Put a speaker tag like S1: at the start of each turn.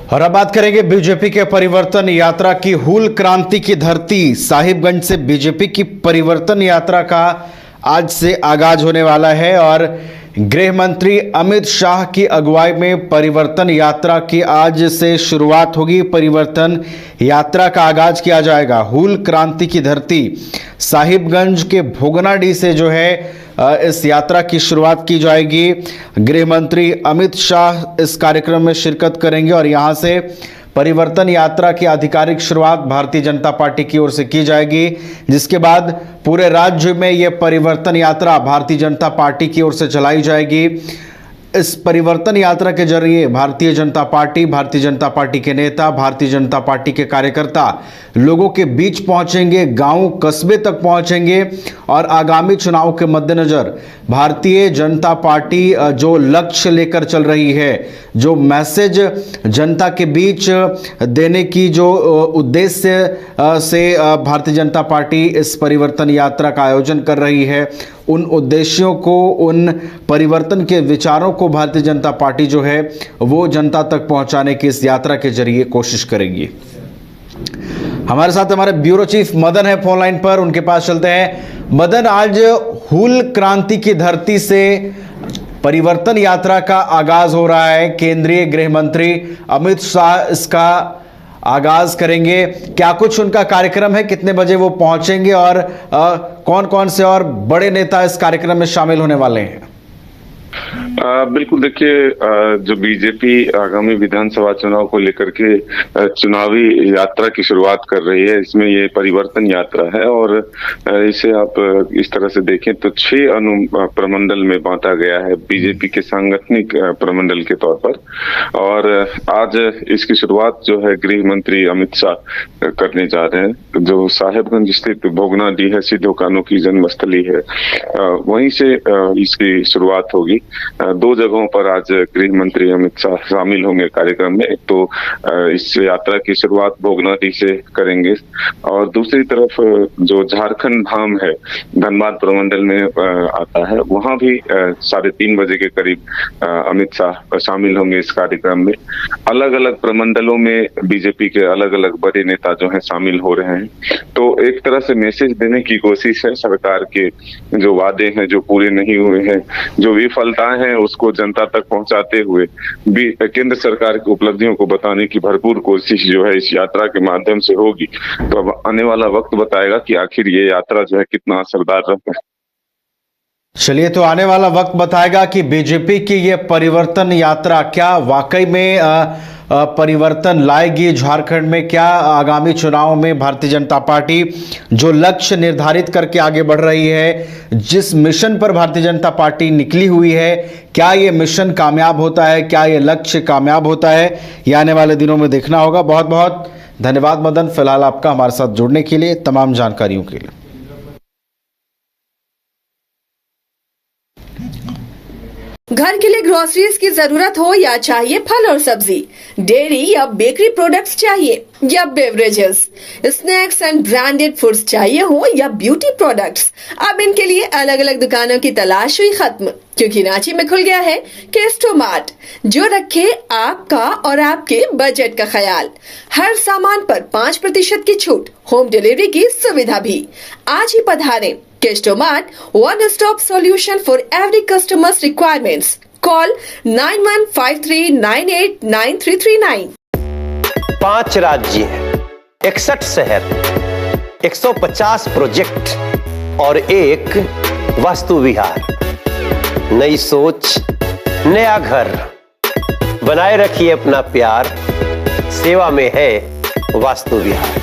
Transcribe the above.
S1: और अब बात करेंगे बीजेपी के परिवर्तन यात्रा की। हूल क्रांति की धरती साहिबगंज से बीजेपी की परिवर्तन यात्रा का आज से आगाज होने वाला है और गृह मंत्री अमित शाह की अगुवाई में परिवर्तन यात्रा की आज से शुरुआत होगी। परिवर्तन यात्रा का आगाज किया जाएगा। हूल क्रांति की धरती साहिबगंज के भोगनाडीह से जो है इस यात्रा की शुरुआत की जाएगी। गृह मंत्री अमित शाह इस कार्यक्रम में शिरकत करेंगे और यहां से परिवर्तन यात्रा की आधिकारिक शुरुआत भारतीय जनता पार्टी की ओर से की जाएगी, जिसके बाद पूरे राज्य में यह परिवर्तन यात्रा भारतीय जनता पार्टी की ओर से चलाई जाएगी। इस परिवर्तन यात्रा के जरिए भारतीय जनता पार्टी के नेता, भारतीय जनता पार्टी के कार्यकर्ता लोगों के बीच पहुंचेंगे, गांव कस्बे तक पहुंचेंगे और आगामी चुनाव के मद्देनजर भारतीय जनता पार्टी जो लक्ष्य लेकर चल रही है, जो मैसेज जनता के बीच देने की जो उद्देश्य से भारतीय जनता पार्टी इस परिवर्तन यात्रा का आयोजन कर रही है, उन उद्देश्यों को, उन परिवर्तन के विचारों को भारतीय जनता पार्टी जो है वो जनता तक पहुंचाने की इस यात्रा के जरिए कोशिश करेगी। हमारे साथ हमारे ब्यूरो चीफ मदन है फोन लाइन पर, उनके पास चलते हैं। मदन, आज हूल क्रांति की धरती से परिवर्तन यात्रा का आगाज हो रहा है। केंद्रीय गृह मंत्री अमित शाह इसका आगाज करेंगे। क्या कुछ उनका कार्यक्रम है, कितने बजे वो पहुंचेंगे और कौन कौन से और बड़े नेता इस कार्यक्रम में शामिल होने वाले हैं?
S2: बिल्कुल, देखिए, जो बीजेपी आगामी विधानसभा चुनाव को लेकर के चुनावी यात्रा की शुरुआत कर रही है, इसमें ये परिवर्तन यात्रा है और इसे आप इस तरह से देखें तो 6 प्रमंडल में बांटा गया है बीजेपी के सांगठनिक प्रमंडल के तौर पर। और आज इसकी शुरुआत जो है गृह मंत्री अमित शाह करने जा रहे हैं, जो साहिबगंज स्थित भोगनाडीह है, सिद्धो कान्हू की जन्मस्थली है, वहीं से इसकी शुरुआत होगी। 2 जगहों पर आज गृह मंत्री अमित शाह शामिल होंगे कार्यक्रम में। एक तो इस यात्रा की शुरुआत भोगनाडीह से करेंगे और दूसरी तरफ जो झारखंड धाम है, धनबाद प्रमंडल में आता है, वहां भी 3:30 बजे के करीब अमित शाह शामिल होंगे इस कार्यक्रम में। अलग अलग प्रमंडलों में बीजेपी के अलग अलग बड़े नेता जो है शामिल हो रहे हैं। तो एक तरह से मैसेज देने की कोशिश है, सरकार के जो वादे हैं जो पूरे नहीं हुए हैं, जो विफलताएं हैं उसको जनता तक पहुंचाते हुए भी केंद्र सरकार की उपलब्धियों को बताने की भरपूर कोशिश जो है इस यात्रा के माध्यम से होगी। तो अब आने वाला वक्त बताएगा कि आखिर ये यात्रा जो है कितना असरदार रहता है।
S1: चलिए, तो आने वाला वक्त बताएगा कि बीजेपी की ये परिवर्तन यात्रा क्या वाकई में परिवर्तन लाएगी झारखंड में। क्या आगामी चुनाव में भारतीय जनता पार्टी जो लक्ष्य निर्धारित करके आगे बढ़ रही है, जिस मिशन पर भारतीय जनता पार्टी निकली हुई है, क्या ये मिशन कामयाब होता है, क्या ये लक्ष्य कामयाब होता है, ये आने वाले दिनों में देखना होगा। बहुत बहुत धन्यवाद मदन, फिलहाल आपका हमारे साथ जुड़ने के लिए, तमाम जानकारियों के लिए।
S3: घर के लिए ग्रोसरीज की जरूरत हो या चाहिए फल और सब्जी, डेयरी या बेकरी प्रोडक्ट्स चाहिए या beverages, snacks and branded foods चाहिए हो या ब्यूटी प्रोडक्ट्स, अब इनके लिए अलग अलग दुकानों की तलाश हुई खत्म, क्योंकि रांची में खुल गया है केस्टो मार्ट, जो रखे आपका और आपके बजट का ख्याल। हर सामान पर 5% की छूट, होम डिलीवरी की सुविधा भी। आज ही पधारें। Kesto mart, one stop solution for every customer's requirements. Call 9153989339.
S4: 5 राज्य, 61 शहर, 150 प्रोजेक्ट और एक वास्तु विहार। नई सोच, नया घर। बनाए रखिए अपना प्यार, सेवा में है वास्तु विहार।